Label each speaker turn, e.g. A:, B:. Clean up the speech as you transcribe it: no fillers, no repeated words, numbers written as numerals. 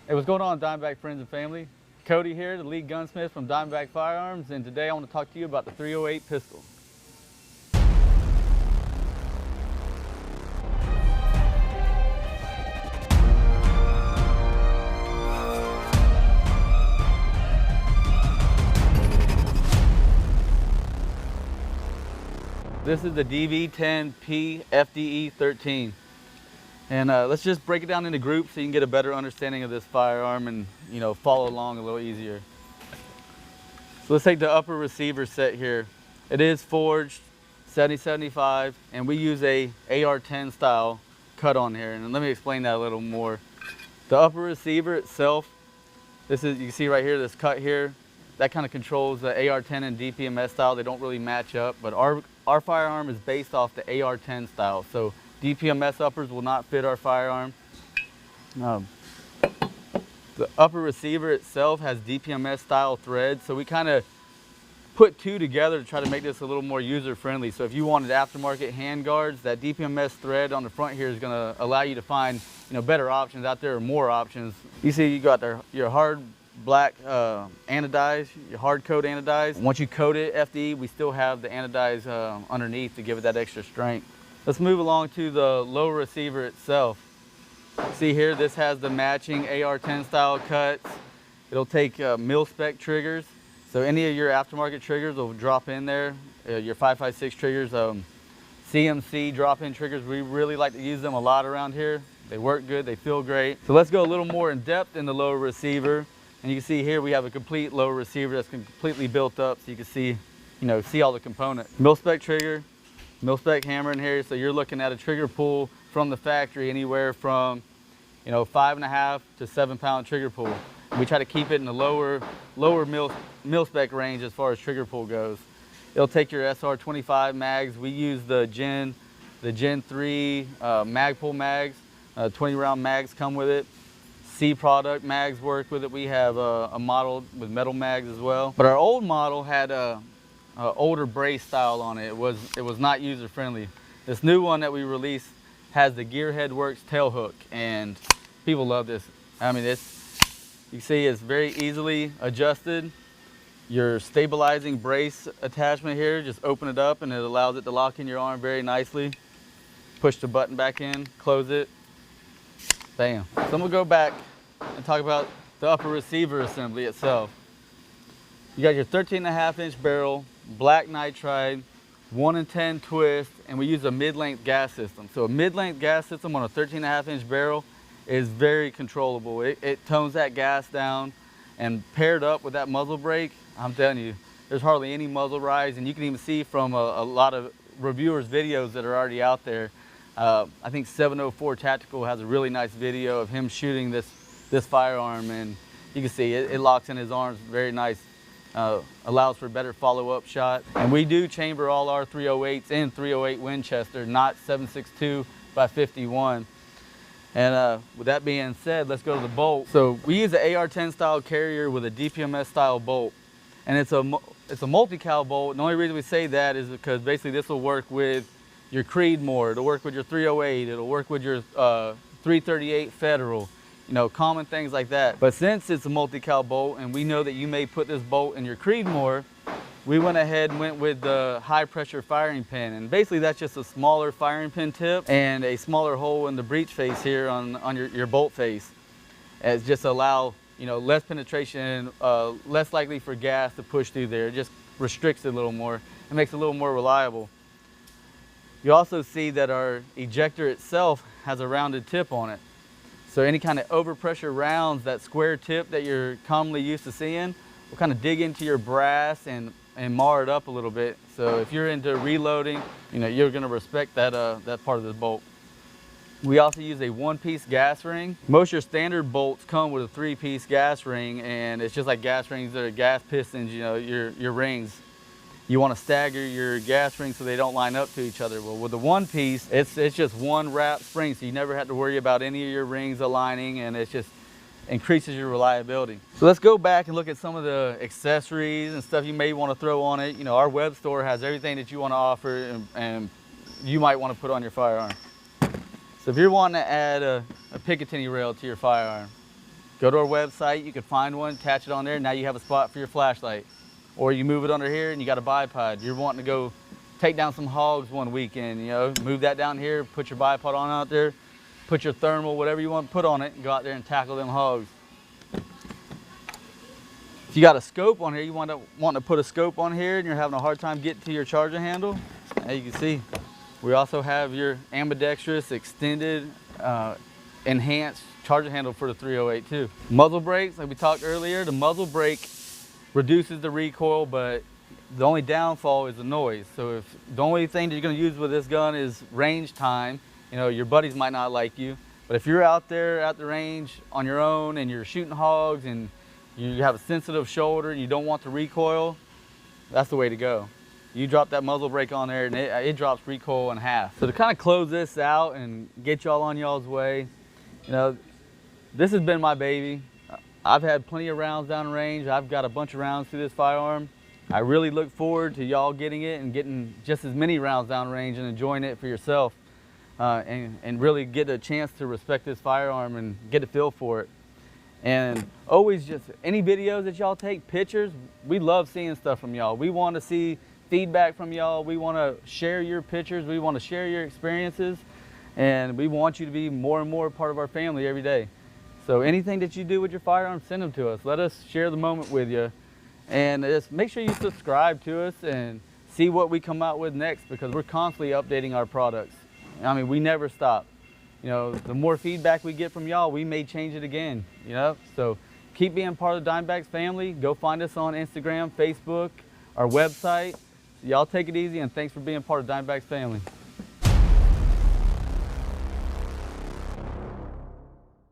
A: Hey, what's going on, Diamondback friends and family? Cody here, the lead gunsmith from Diamondback Firearms, and today I want to talk to you about the 308 pistol. This is the DB10 FDE 13. And let's just break it down into groups so you can get a better understanding of this firearm and follow along a little easier. So let's take the upper receiver set here. It is forged 7075 and we use a AR-10 style cut on here, and let me explain that a little more. The upper receiver itself, you can see right here, this cut here, that kind of controls the AR-10 and DPMS style. They don't really match up, but our firearm is based off the AR-10 style. So DPMS uppers will not fit our firearm. The upper receiver itself has DPMS style threads, so we kind of put two together to try to make this a little more user friendly. So if you wanted aftermarket hand guards, that DPMS thread on the front here is going to allow you to find better options out there, or more options. You see you got your hard black anodized, your hard coat anodized. Once you coat it FD, we still have the anodized underneath to give it that extra strength. Let's move along to the lower receiver itself. See here, this has the matching AR-10 style cuts. It'll take mil-spec triggers. So any of your aftermarket triggers will drop in there. Your 5.56 triggers, CMC drop-in triggers, we really like to use them a lot around here. They work good, they feel great. So let's go a little more in depth in the lower receiver. And you can see here we have a complete lower receiver that's completely built up, so you can see, see all the components. Mil-spec trigger, mil-spec hammer in here, so you're looking at a trigger pull from the factory anywhere from 5.5 to 7 pound trigger pull. We try to keep it in the lower mil-spec range as far as trigger pull goes. It'll take your SR25 mags. We use the Gen 3 mag pull mags. 20 round mags come with it. C product mags work with it. We have a model with metal mags as well. But our old model had a older brace style on it. It was not user friendly. This new one that we released has the Gearhead Works tail hook, and people love this. I mean, you see it's very easily adjusted. Your stabilizing brace attachment here, just open it up and it allows it to lock in your arm very nicely. Push the button back in, close it, bam. So I'm gonna go back and talk about the upper receiver assembly itself. You got your 13.5 inch barrel, black nitride, 1 in 10 twist, and we use a mid-length gas system. So a mid-length gas system on a 13.5 inch barrel is very controllable. It tones that gas down, and paired up with that muzzle brake, I'm telling you, there's hardly any muzzle rise, and you can even see from a lot of reviewers' videos that are already out there. I think 704 Tactical has a really nice video of him shooting this firearm, and you can see it locks in his arms very nice. Allows for better follow-up shot. And we do chamber all our 308s in 308 Winchester, not 7.62 by 51. And with that being said, let's go to the bolt. So we use an AR-10 style carrier with a DPMS style bolt, and it's a multi-cal bolt. And the only reason we say that is because basically this will work with your Creedmoor, it'll work with your 308, it'll work with your 338 Federal, common things like that. But since it's a multi-cal bolt and we know that you may put this bolt in your Creedmoor, we went ahead and went with the high pressure firing pin. And basically that's just a smaller firing pin tip and a smaller hole in the breech face here on your bolt face. As just allow, less penetration, less likely for gas to push through there. It just restricts it a little more and makes it a little more reliable. You also see that our ejector itself has a rounded tip on it. So any kind of overpressure rounds, that square tip that you're commonly used to seeing, will kind of dig into your brass and mar it up a little bit. So if you're into reloading, you're going to respect that part of this bolt. We also use a one-piece gas ring. Most of your standard bolts come with a three-piece gas ring, and it's just like gas rings that are gas pistons, your rings. You want to stagger your gas rings so they don't line up to each other. Well, with the one piece, it's just one wrap spring, so you never have to worry about any of your rings aligning, and it just increases your reliability. So let's go back and look at some of the accessories and stuff you may want to throw on it. Our web store has everything that you want to offer and you might want to put on your firearm. So if you're wanting to add a Picatinny rail to your firearm, Go to our website, you can find one, attach it on there, now you have a spot for your flashlight. Or you move it under here and you got a bipod. You're wanting to go take down some hogs one weekend, you know, move that down here, put your bipod on out there, put your thermal, whatever you want to put on it, and go out there and tackle them hogs. If you got a scope on here, you want to put a scope on here and you're having a hard time getting to your charging handle, as you can see, we also have your ambidextrous, extended, enhanced charging handle for the 308 too. Muzzle brakes, like we talked earlier, the muzzle brake reduces the recoil, but the only downfall is the noise. So if the only thing that you're going to use with this gun is range time, you know, your buddies might not like you, but if you're out there at the range on your own and you're shooting hogs and you have a sensitive shoulder and you don't want the recoil, that's the way to go. You drop that muzzle brake on there and it drops recoil in half. So to kind of close this out and get y'all on y'all's way, you know, this has been my baby. I've had plenty of rounds down range. I've got a bunch of rounds through this firearm. I really look forward to y'all getting it and getting just as many rounds down range and enjoying it for yourself, and really get a chance to respect this firearm and get a feel for it. And always just any videos that y'all take, pictures, we love seeing stuff from y'all. We want to see feedback from y'all. We want to share your pictures. We want to share your experiences. And we want you to be more and more part of our family every day. So anything that you do with your firearm, send them to us. Let us share the moment with you. And just make sure you subscribe to us and see what we come out with next, because we're constantly updating our products. I mean, we never stop. You know, the more feedback we get from y'all, we may change it again, you know? So keep being part of the Diamondbacks family. Go find us on Instagram, Facebook, our website. Y'all take it easy, and thanks for being part of Diamondbacks family.